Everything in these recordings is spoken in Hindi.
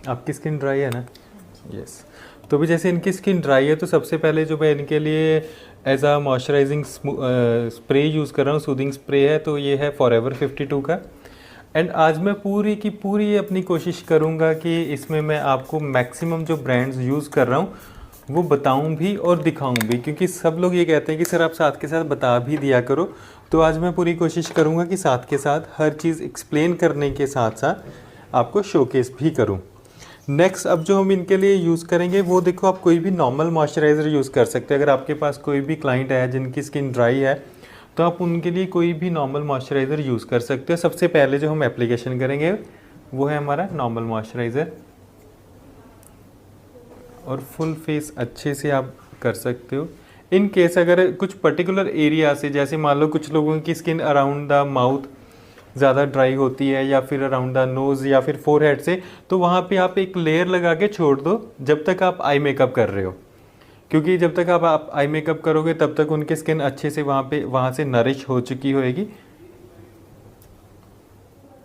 आपकी स्किन ड्राई है ना? यस। तो भी जैसे इनकी स्किन ड्राई है तो सबसे पहले जो मैं इनके लिए as a moisturising spray use कर रहा हूँ, सूदिंग स्प्रे है, तो ये है फॉरएवर 52 का। एंड आज मैं पूरी की पूरी अपनी कोशिश करूँगा कि इसमें मैं आपको मैक्सिमम जो ब्रांड्स यूज़ कर रहा हूँ वो बताऊँ भी और दिखाऊँ भी, क्योंकि सब लोग ये कहते हैं कि सर आप साथ के साथ बता भी दिया करो। तो आज मैं पूरी कोशिश करूँगा कि साथ के साथ हर चीज़ एक्सप्लेन करने के साथ साथ आपको शोकेस भी करूँ। नेक्स्ट अब जो हम इनके लिए यूज़ करेंगे वो देखो, आप कोई भी नॉर्मल मॉइस्चराइज़र यूज़ कर सकते हैं। अगर आपके पास कोई भी क्लाइंट है जिनकी स्किन ड्राई है तो आप उनके लिए कोई भी नॉर्मल मॉइस्चराइज़र यूज़ कर सकते हो। सबसे पहले जो हम एप्लीकेशन करेंगे वो है हमारा नॉर्मल मॉइस्चराइज़र, और फुल फेस अच्छे से आप कर सकते हो। इन केस अगर कुछ पर्टिकुलर एरिया से, जैसे मान लो कुछ लोगों की स्किन अराउंड द माउथ ज़्यादा ड्राई होती है या फिर अराउंड द नोज़ या फिर फोरहेड से, तो वहाँ पे आप एक लेयर लगा के छोड़ दो जब तक आप आई मेकअप कर रहे हो, क्योंकि जब तक आप आई मेकअप करोगे तब तक उनकी स्किन अच्छे से वहाँ से नरिश हो चुकी होएगी।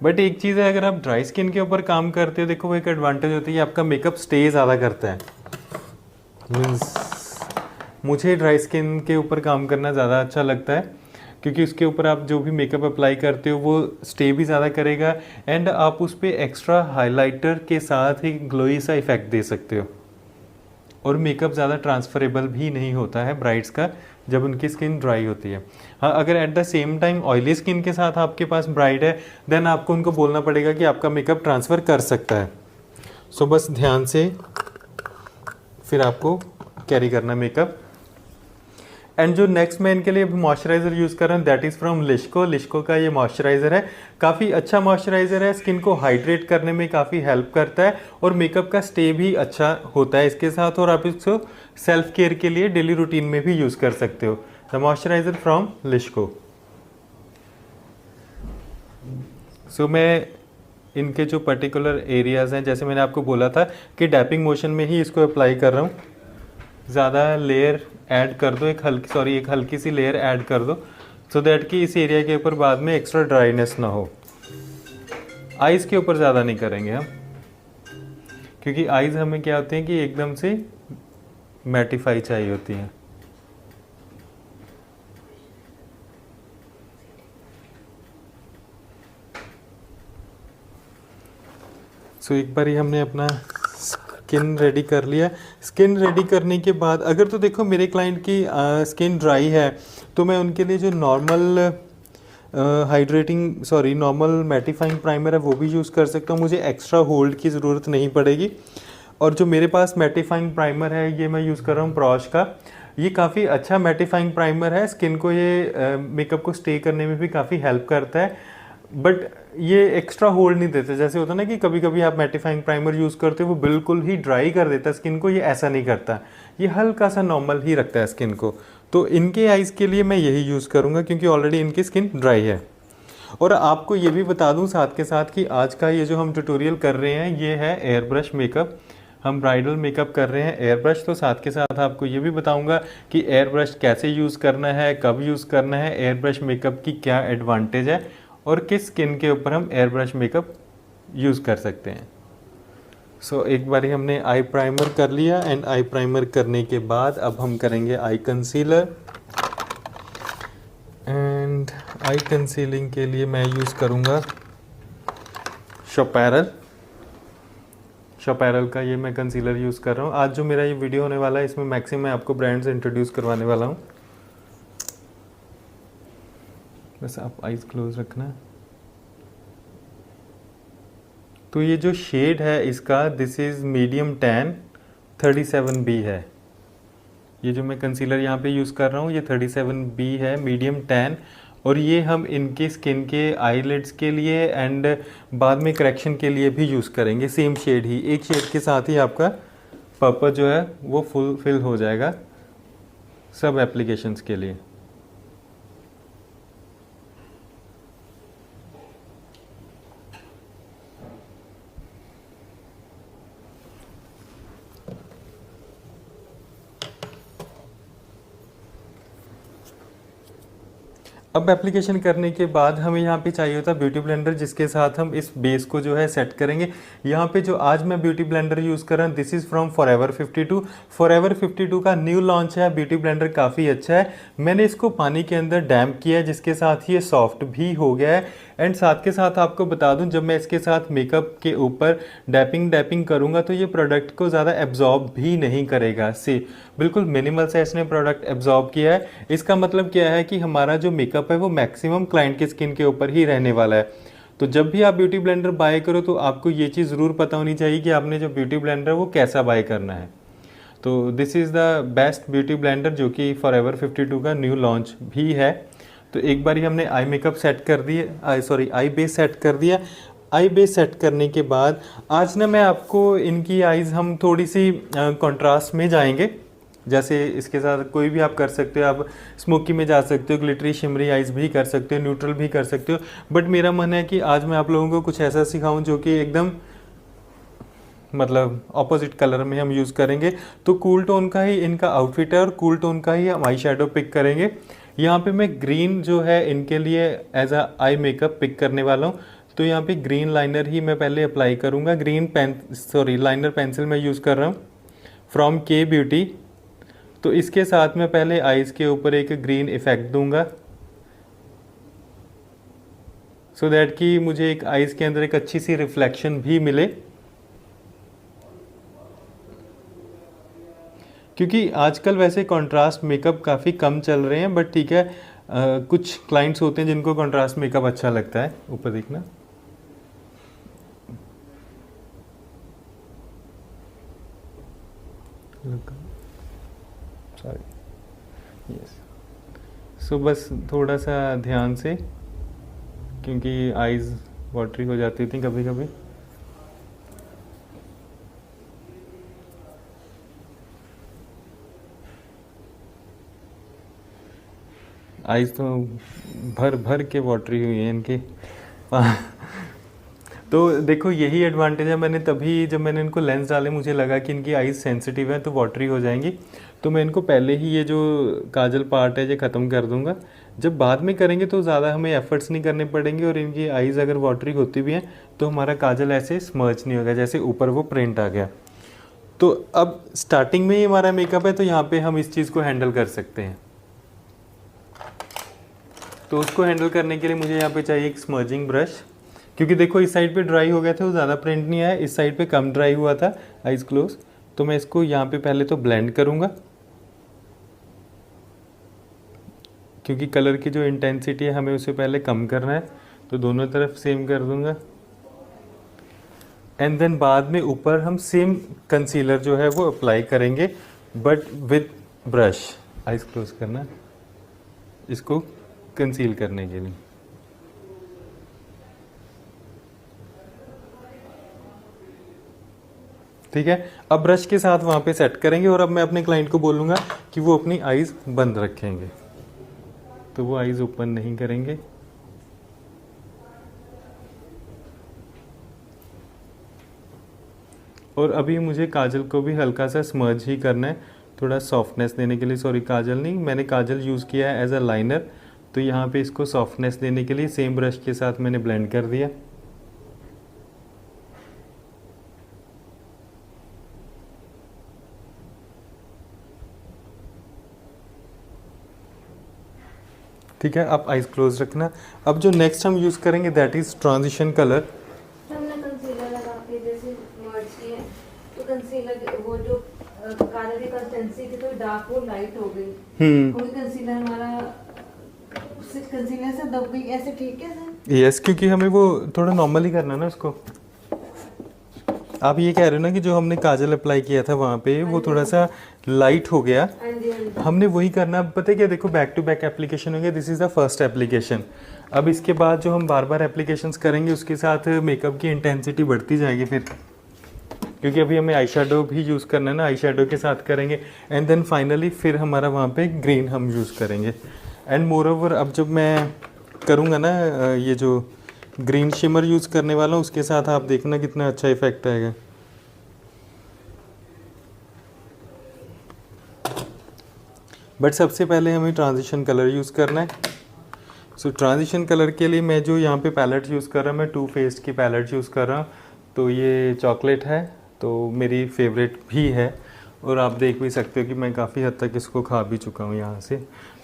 बट एक चीज़ है, अगर आप ड्राई स्किन के ऊपर काम करते हो, देखो वो एक एडवांटेज होती है, आपका मेकअप स्टे ज़्यादा करता है। मीन्स मुझे ड्राई स्किन के ऊपर काम करना ज़्यादा अच्छा लगता है, क्योंकि उसके ऊपर आप जो भी मेकअप अप्लाई करते हो वो स्टे भी ज़्यादा करेगा, एंड आप उस पर एक्स्ट्रा हाइलाइटर के साथ ही ग्लोई सा इफेक्ट दे सकते हो। और मेकअप ज़्यादा ट्रांसफरेबल भी नहीं होता है ब्राइड्स का जब उनकी स्किन ड्राई होती है। हाँ, अगर at the same time oily skin के साथ आपके पास ब्राइड है, देन आपको उनको बोलना पड़ेगा कि आपका मेकअप ट्रांसफ़र कर सकता है। सो बस ध्यान से फिर आपको कैरी करना मेकअप। एंड जो नेक्स्ट मैं इनके लिए मॉइस्चराइज़र यूज़ कर रहा हूँ दैट इज़ फ्रॉम लिश्को। लिश्को का ये मॉइस्चराइज़र है, काफ़ी अच्छा मॉइस्चराइज़र है, स्किन को हाइड्रेट करने में काफ़ी हेल्प करता है और मेकअप का स्टे भी अच्छा होता है इसके साथ, और आप इसको सेल्फ केयर के लिए डेली रूटीन में भी यूज़ कर सकते हो। द मॉइस्चराइज़र फ्रॉम लिश्को। सो मैं इनके जो पर्टिकुलर एरियाज़ हैं, जैसे मैंने आपको बोला था कि डैपिंग मोशन में ही इसको अप्लाई कर रहा हूँ। ज़्यादा लेयर ऐड कर दो, एक हल्की सी लेयर ऐड कर दो, सो दैट कि इस एरिया के ऊपर बाद में एक्स्ट्रा ड्राइनेस ना हो। आइज़ के ऊपर ज़्यादा नहीं करेंगे हम, क्योंकि आइज़ हमें क्या होते हैं कि एकदम से मैटिफाई चाहिए होती हैं। सो एक बार ही हमने अपना स्किन रेडी कर लिया। स्किन रेडी करने के बाद अगर तो देखो मेरे क्लाइंट की स्किन ड्राई है तो मैं उनके लिए जो नॉर्मल नॉर्मल मैटिफाइंग प्राइमर है वो भी यूज़ कर सकता हूँ, मुझे एक्स्ट्रा होल्ड की ज़रूरत नहीं पड़ेगी। और जो मेरे पास मैटिफाइंग प्राइमर है ये मैं यूज़ कर रहा हूँ प्रॉश का। ये काफ़ी अच्छा मैटिफाइंग प्राइमर है, स्किन को ये मेकअप को स्टे करने में भी काफ़ी हेल्प करता है, बट ये एक्स्ट्रा होल्ड नहीं देते। जैसे होता है ना कि कभी कभी आप मैटिफाइंग प्राइमर यूज़ करते हो वो बिल्कुल ही ड्राई कर देता है स्किन को, ये ऐसा नहीं करता, ये हल्का सा नॉर्मल ही रखता है स्किन को। तो इनके आइज़ के लिए मैं यही यूज़ करूँगा क्योंकि ऑलरेडी इनकी स्किन ड्राई है। और आपको ये भी बता दूं साथ के साथ कि आज का ये जो हम ट्यूटोरियल कर रहे हैं ये है एयर ब्रश मेकअप। हम ब्राइडल मेकअप कर रहे हैं एयर ब्रश, तो साथ के साथ आपको ये भी बताऊंगा कि एयर ब्रश कैसे यूज़ करना है, कब यूज़ करना है, एयर ब्रश मेकअप की क्या एडवांटेज है और किस स्किन के ऊपर हम एयर ब्रश मेकअप यूज़ कर सकते हैं। सो एक बार हमने आई प्राइमर कर लिया, एंड आई प्राइमर करने के बाद अब हम करेंगे आई कंसीलर। एंड आई कंसीलिंग के लिए मैं यूज़ करूँगा शोपैरल। शोपैरल का ये मैं कंसीलर यूज़ कर रहा हूँ। आज जो मेरा ये वीडियो होने वाला है इसमें मैक्सिमम मैं आपको ब्रांड्स इंट्रोड्यूस करवाने वाला हूँ। बस आप आइज़ क्लोज रखना। तो ये जो शेड है इसका this is medium tan 37B है। ये जो मैं कंसीलर यहाँ पे यूज़ कर रहा हूँ ये 37B है, मीडियम टैन। और ये हम इनके स्किन के आईलिड्स के लिए एंड बाद में करेक्शन के लिए भी यूज़ करेंगे। सेम शेड ही, एक शेड के साथ ही आपका पर्पस जो है वो फुलफिल हो जाएगा सब एप्लीकेशंस के लिए। अब एप्लीकेशन करने के बाद हमें यहाँ पे चाहिए होता है ब्यूटी ब्लेंडर, जिसके साथ हम इस बेस को जो है सेट करेंगे। यहाँ पे जो आज मैं ब्यूटी ब्लेंडर यूज़ कर रहा हूँ, this is from forever 52। Forever 52 का न्यू लॉन्च है। ब्यूटी ब्लेंडर काफ़ी अच्छा है। मैंने इसको पानी के अंदर डैम्प किया है, जिसके साथ ये सॉफ्ट भी हो गया है। एंड साथ के साथ आपको बता दूं, जब मैं इसके साथ मेकअप के ऊपर डैपिंग करूंगा तो ये प्रोडक्ट को ज़्यादा एब्जॉर्ब भी नहीं करेगा। सी बिल्कुल मिनिमल से इसने प्रोडक्ट एब्जॉर्ब किया है। इसका मतलब क्या है कि हमारा जो मेकअप है वो मैक्सिमम क्लाइंट की स्किन के ऊपर ही रहने वाला है। तो जब भी आप ब्यूटी ब्लेंडर बाय करो तो आपको ये चीज़ ज़रूर पता होनी चाहिए कि आपने जो ब्यूटी ब्लेंडर है वो कैसा बाय करना है। तो this is the best beauty blender, जो कि फॉरएवर 52 का न्यू लॉन्च भी है। तो एक बार ही हमने आई मेकअप सेट कर दिए, आई बेस सेट कर दिया। आई बेस सेट करने के बाद आज ना मैं आपको इनकी आईज़ हम थोड़ी सी कंट्रास्ट में जाएंगे। जैसे इसके साथ कोई भी आप कर सकते हो, आप स्मोकी में जा सकते हो, ग्लिटरी शिमरी आइज भी कर सकते हो, न्यूट्रल भी कर सकते हो। बट मेरा मन है कि आज मैं आप लोगों को कुछ ऐसा सिखाऊं जो कि एकदम मतलब ऑपोजिट कलर में हम यूज़ करेंगे। तो कूल टोन का ही इनका आउटफिट है और कूल टोन का ही हम आई शेडो पिक करेंगे। यहाँ पे मैं ग्रीन जो है इनके लिए as a eye makeup pick करने वाला हूँ। तो यहाँ पे ग्रीन लाइनर ही मैं पहले अप्लाई करूँगा। लाइनर पेंसिल मैं यूज़ कर रहा हूँ फ्रॉम के ब्यूटी। तो इसके साथ मैं पहले आईज के ऊपर एक ग्रीन इफेक्ट दूंगा, सो दैट कि मुझे एक आईज के अंदर एक अच्छी सी रिफ्लेक्शन भी मिले। क्योंकि आजकल वैसे कंट्रास्ट मेकअप काफ़ी कम चल रहे हैं, बट ठीक है, कुछ क्लाइंट्स होते हैं जिनको कंट्रास्ट मेकअप अच्छा लगता है। ऊपर देखना, सॉरी, यस। सो बस थोड़ा सा ध्यान से, क्योंकि आईज वाटरी हो जाती थी कभी कभी। आईज तो भर भर के वाटरी हुई है इनकी। तो देखो यही एडवांटेज है। मैंने तभी जब मैंने इनको लेंस डाले मुझे लगा कि इनकी आईज सेंसिटिव है तो वाटरी हो जाएंगी, तो मैं इनको पहले ही ये जो काजल पार्ट है ये ख़त्म कर दूंगा। जब बाद में करेंगे तो ज़्यादा हमें एफर्ट्स नहीं करने पड़ेंगे, और इनकी आईज़ अगर वाटरी होती भी हैं तो हमारा काजल ऐसे स्मर्च नहीं होगा जैसे ऊपर वो प्रिंट आ गया। तो अब स्टार्टिंग में ही हमारा मेकअप है तो यहाँ पर हम इस चीज़ को हैंडल कर सकते हैं। तो उसको हैंडल करने के लिए मुझे यहाँ पे चाहिए एक स्मर्जिंग ब्रश, क्योंकि देखो इस साइड पे ड्राई हो गया था, वो ज़्यादा प्रिंट नहीं आया, इस साइड पे कम ड्राई हुआ था आइज क्लोज। तो मैं इसको यहाँ पे पहले तो ब्लेंड करूँगा, क्योंकि कलर की जो इंटेंसिटी है हमें उसे पहले कम करना है। तो दोनों तरफ सेम कर दूँगा। एंड देन बाद में ऊपर हम सेम कंसीलर जो है वो अप्लाई करेंगे, but with brush. Eyes close करना इसको कंसील करने के लिए। ठीक है, अब ब्रश के साथ वहां पे सेट करेंगे, और अब मैं अपने क्लाइंट को बोलूंगा कि वो अपनी आईज बंद रखेंगे, तो वो आईज ओपन नहीं करेंगे। और अभी मुझे काजल को भी हल्का सा स्मर्ज ही करना है, थोड़ा सॉफ्टनेस देने के लिए। सॉरी, काजल नहीं, मैंने काजल यूज़ किया है एज अ लाइनर। तो यहाँ पे इसको सॉफ्टनेस देने के लिए सेम ब्रश के साथ मैंने ब्लेंड कर दिया। ठीक है, आप आईज क्लोज रखना। अब जो नेक्स्ट हम यूज़ करेंगे दैट इज़ ट्रांजिशन कलर। हमने कंसीलर लगा के जैसे मर्ज किए, तो कंसीलर वो जो काजल की कंसिस्टेंसी थी तो डार्क वो लाइट हो गई। कोई कंसीलर हमारा कंसीलर से दब गई, ऐसे ठीक है सर? यस, क्योंकि हमें वो थोड़ा नॉर्मल ही करना ना उसको। आप ये कह रहे हो ना कि जो हमने काजल अप्लाई किया था वहाँ पे वो थोड़ा सा लाइट हो गया, हमने वही करना। पता है क्या, देखो बैक टू बैक एप्लीकेशन हो गया, this is the first application. अब इसके बाद जो हम बार बार एप्लीकेशंस करेंगे उसके साथ मेकअप की इंटेंसिटी बढ़ती जाएगी फिर, क्योंकि अभी हमें आई शेडो भी यूज़ करना है ना, आई शेडो के साथ करेंगे। एंड देन फाइनली फिर हमारा वहाँ पे ग्रीन हम यूज़ करेंगे। एंड मोर ओवर अब जब मैं करूँगा ना ये जो ग्रीन शिमर यूज़ करने वाला हूँ उसके साथ आप देखना कितना अच्छा इफेक्ट आएगा। बट सबसे पहले हमें ट्रांजिशन कलर यूज़ करना है। सो ट्रांजिशन कलर के लिए मैं जो यहाँ पे पैलेट यूज़ कर रहा हूँ, मैं टू फेस्ड की पैलेट यूज़ कर रहा हूँ। तो ये चॉकलेट है, तो मेरी फेवरेट भी है, और आप देख भी सकते हो कि मैं काफ़ी हद तक इसको खा भी चुका हूँ यहाँ से।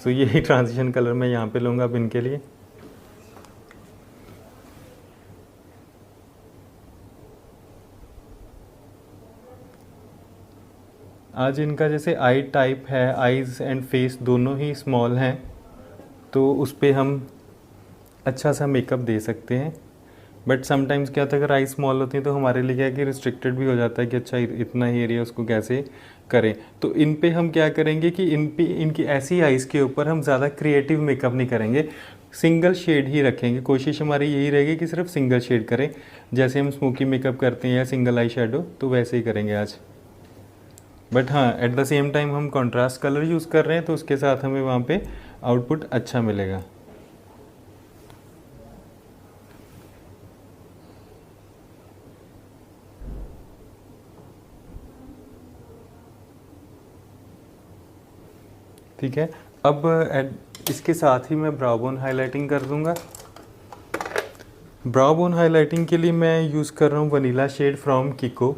सो यही ट्रांजिशन कलर मैं यहाँ पे लूँगा अब इनके लिए। आज इनका जैसे आई टाइप है, आईज एंड फेस दोनों ही स्मॉल हैं, तो उस पर हम अच्छा सा मेकअप दे सकते हैं। बट समटाइम्स क्या होता है, अगर आई स्मॉल होती है तो हमारे लिए क्या है कि रिस्ट्रिक्टेड भी हो जाता है कि अच्छा इतना ही एरिया उसको कैसे करें। तो इन पे हम क्या करेंगे कि इन पे इनकी ऐसी आइज़ के ऊपर हम ज़्यादा क्रिएटिव मेकअप नहीं करेंगे, सिंगल शेड ही रखेंगे। कोशिश हमारी यही रहेगी कि सिर्फ सिंगल शेड करें, जैसे हम स्मोकी मेकअप करते हैं या सिंगल आई शेडो, तो वैसे ही करेंगे आज। बट हाँ, एट द सेम टाइम हम कॉन्ट्रास्ट कलर यूज़ कर रहे हैं, तो उसके साथ हमें वहाँ पे आउटपुट अच्छा मिलेगा। ठीक है, अब इसके साथ ही मैं ब्राउ बोन हाइलाइटिंग कर दूंगा। ब्राउ बोन हाइलाइटिंग के लिए मैं यूज़ कर रहा हूँ वनीला शेड फ्रॉम किको।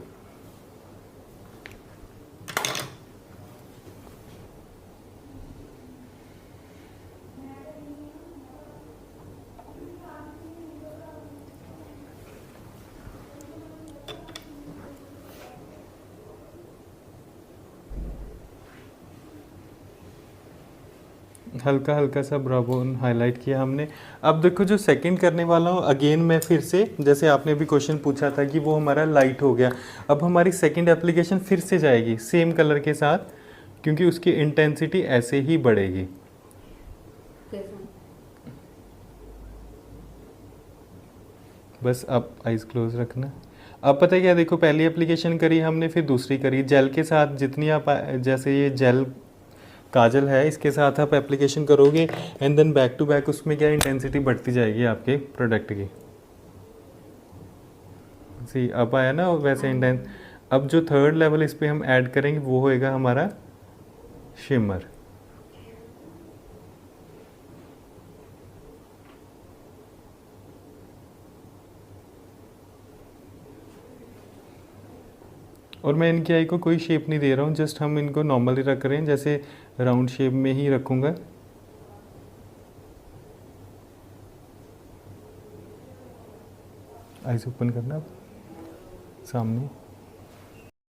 हल्का हल्का सा ब्राउ बोन हाईलाइट किया हमने। अब देखो जो सेकंड करने वाला हूँ, अगेन मैं फिर से, जैसे आपने अभी क्वेश्चन पूछा था कि वो हमारा लाइट हो गया, अब हमारी सेकंड एप्लीकेशन फिर से जाएगी सेम कलर के साथ, क्योंकि उसकी इंटेंसिटी ऐसे ही बढ़ेगी। बस अब आइज़ क्लोज रखना। अब पता है क्या, देखो पहली एप्लीकेशन करी हमने, फिर दूसरी करी जेल के साथ। जितनी आप जैसे ये जेल काजल है, इसके साथ आप एप्लीकेशन करोगे and then back to back उसमें क्या इंटेंसिटी बढ़ती जाएगी आपके प्रोडक्ट की। सी अब आया ना वैसे इंटेंस। अब जो थर्ड लेवल इस पर हम ऐड करेंगे वो होएगा हमारा शिमर। और मैं इनकी आई को कोई शेप नहीं दे रहा हूँ, जस्ट हम इनको नॉर्मली रख रहे हैं, जैसे राउंड शेप में ही रखूँगा। आइज ओपन करना सामने।